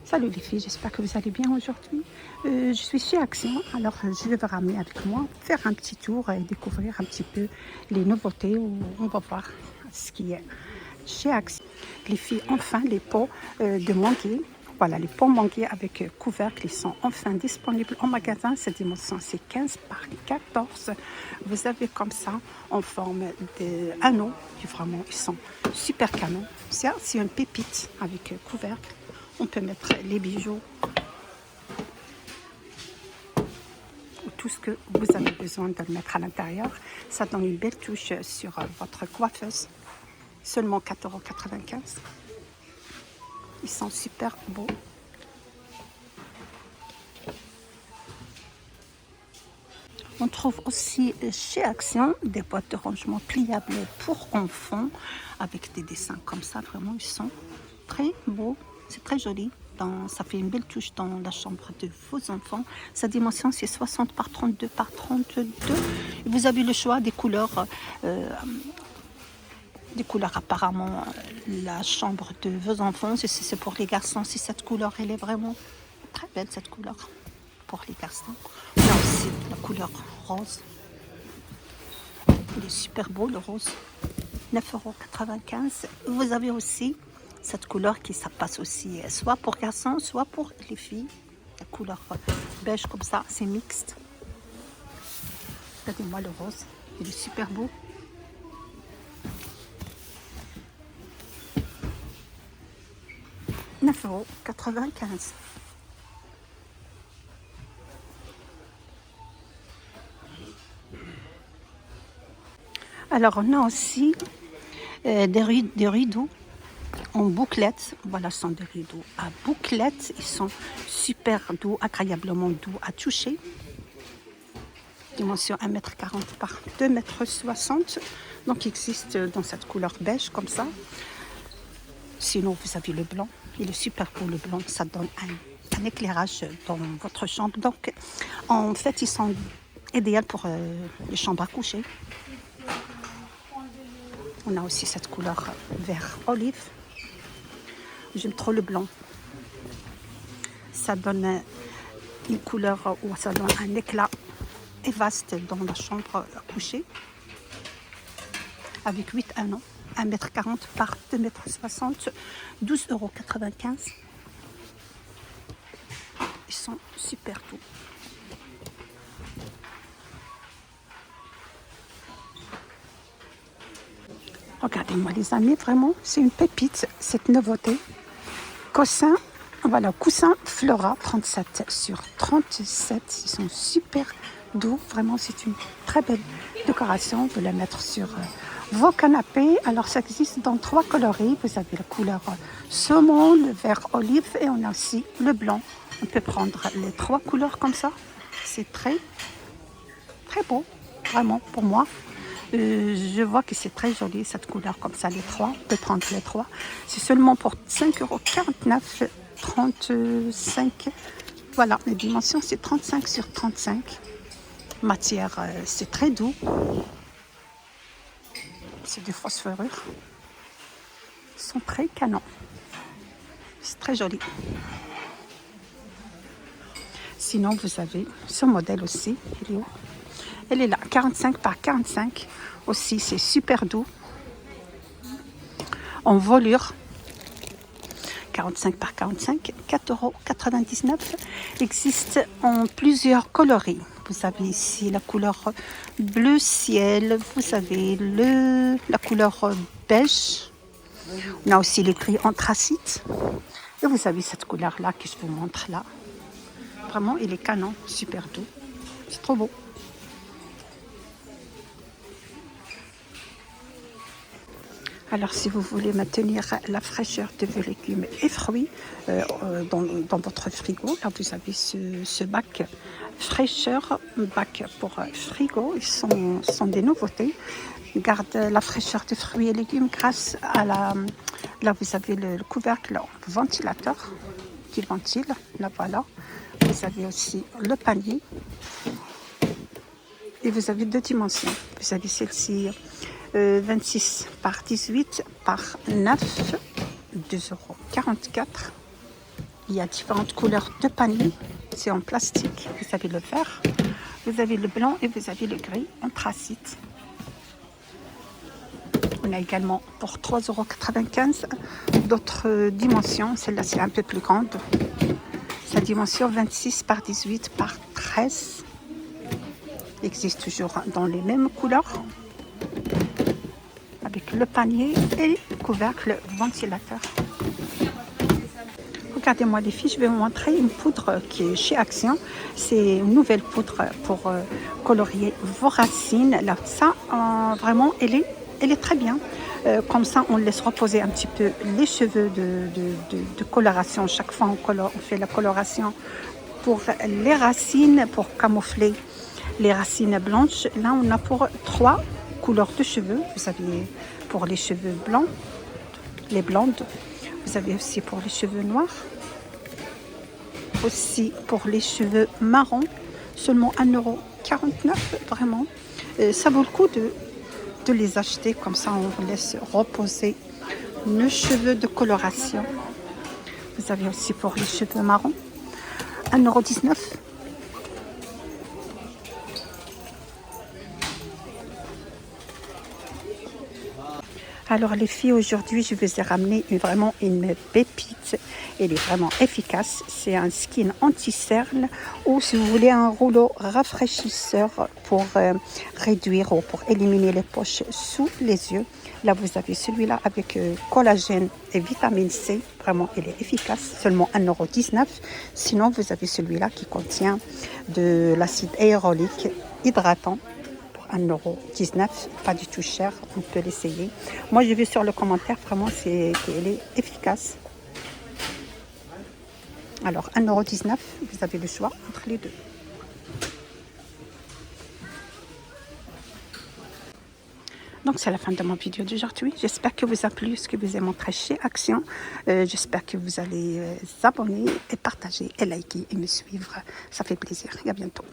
Salut les filles, j'espère que vous allez bien aujourd'hui. Je suis chez Action, alors je vais vous ramener avec moi, faire un petit tour et découvrir un petit peu les nouveautés où on va voir ce qui est chez Action. Les filles, enfin les pots de manguier. Voilà, les pots manguier avec couvercle, ils sont enfin disponibles en magasin. Cette dimension, c'est 15 par 14. Vous avez comme ça, en forme d'anneaux, vraiment, ils sont super canons. C'est une pépite avec couvercle. On peut mettre les bijoux ou tout ce que vous avez besoin de le mettre à l'intérieur. Ça donne une belle touche sur votre coiffeuse. Seulement 4,95 €. Ils sont super beaux. On trouve aussi chez Action des boîtes de rangement pliables pour enfants avec des dessins comme ça. Vraiment, ils sont très beaux. C'est très joli. Ça fait une belle touche dans la chambre de vos enfants. Sa dimension, c'est 60 par 32 par 32. Vous avez le choix des couleurs. Apparemment, la chambre de vos enfants, c'est pour les garçons. Si cette couleur, elle est vraiment très belle, cette couleur pour les garçons. On a aussi la couleur rose. Il est super beau, le rose. 9,95 €. Vous avez aussi cette couleur qui ça passe aussi soit pour garçons, soit pour les filles. La couleur beige comme ça, c'est mixte. Regardez-moi le rose, il est super beau. « 9,95 €. Alors, on a aussi des rideaux en bouclette. Voilà, ce sont des rideaux à bouclette. Ils sont super doux, agréablement doux à toucher. Dimension 1,40 m par 2,60 m. Donc, il existe dans cette couleur beige comme ça. Sinon, vous avez le blanc. Il est super beau, le blanc. Ça donne un éclairage dans votre chambre. Donc, en fait, ils sont idéaux pour les chambres à coucher. On a aussi cette couleur vert olive. J'aime trop le blanc. Ça donne une couleur ou ça donne un éclat et vaste dans la chambre à coucher. Avec 8 anneaux, 1,40 m par 2,60 m, 12,95 €. Ils sont super doux. Regardez-moi les amis, vraiment, c'est une pépite, cette nouveauté. Coussin, voilà, coussin Flora 37 sur 37. Ils sont super doux, vraiment, c'est une très belle décoration. Vous la mettre sur vos canapés. Alors, ça existe dans 3 coloris. Vous avez la couleur saumon, le vert olive et on a aussi le blanc. On peut prendre les 3 couleurs comme ça. C'est très, très beau, vraiment, pour moi. Je vois que c'est très joli cette couleur comme ça, les 3. On peut prendre les 3. C'est seulement pour 5,49 €, 35. Voilà, les dimensions c'est 35 sur 35. Matière, c'est très doux. C'est du phosphorure. Ils sont très canons. C'est très joli. Sinon, vous avez ce modèle aussi. Il est où? Elle est là, 45 par 45. Aussi, c'est super doux. En voilure, 45 par 45, 4,99 €. Existe en plusieurs coloris. Vous avez ici la couleur bleu ciel. Vous avez la couleur beige. On a aussi les gris anthracite. Et vous avez cette couleur-là que je vous montre là. Vraiment, il est canon, super doux. C'est trop beau. Alors, si vous voulez maintenir la fraîcheur de vos légumes et fruits dans votre frigo, là, vous avez ce bac fraîcheur, bac pour frigo. Ils sont des nouveautés. Garde la fraîcheur des fruits et légumes grâce à la... Là, vous avez le couvercle ventilateur qui ventile. Là, voilà. Vous avez aussi le panier. Et vous avez 2 dimensions. Vous avez celle-ci 26 par 18 par 9, 2,44 €. Il y a différentes couleurs de panier. C'est en plastique. Vous avez le vert, vous avez le blanc et vous avez le gris anthracite. On a également pour 3,95 € d'autres dimensions. Celle-là, c'est un peu plus grande. Sa dimension 26 par 18 par 13. Il existe toujours dans les mêmes couleurs. Avec le panier et le couvercle ventilateur. Regardez-moi les filles, je vais vous montrer une poudre qui est chez Action. C'est une nouvelle poudre pour colorier vos racines. Là, ça, vraiment, elle est très bien. Comme ça, on laisse reposer un petit peu les cheveux de coloration. Chaque fois, on fait la coloration pour les racines, pour camoufler les racines blanches. Là, on a pour 3 couleurs de cheveux. Vous avez pour les cheveux blancs, les blondes. Vous avez aussi pour les cheveux noirs. Aussi pour les cheveux marrons. Seulement 1,49 €. Vraiment. Ça vaut le coup de les acheter. Comme ça, on laisse reposer nos cheveux de coloration. Vous avez aussi pour les cheveux marrons. 1,19 €. Alors les filles, aujourd'hui, je vous ai ramené vraiment une pépite. Elle est vraiment efficace. C'est un skin anti-cerne ou si vous voulez un rouleau rafraîchisseur pour réduire ou pour éliminer les poches sous les yeux. Là, vous avez celui-là avec collagène et vitamine C. Vraiment, il est efficace. Seulement 1,19 €. Sinon, vous avez celui-là qui contient de l'acide hyaluronique hydratant. 1,19 €, pas du tout cher, on peut l'essayer. Moi, j'ai vu sur le commentaire, vraiment, qu'elle est efficace. Alors, 1,19 €, vous avez le choix entre les deux. Donc, c'est la fin de mon vidéo d'aujourd'hui. J'espère que vous a plu ce que vous ai montré chez Action. J'espère que vous allez vous abonner et partager et liker et me suivre. Ça fait plaisir. Et à bientôt.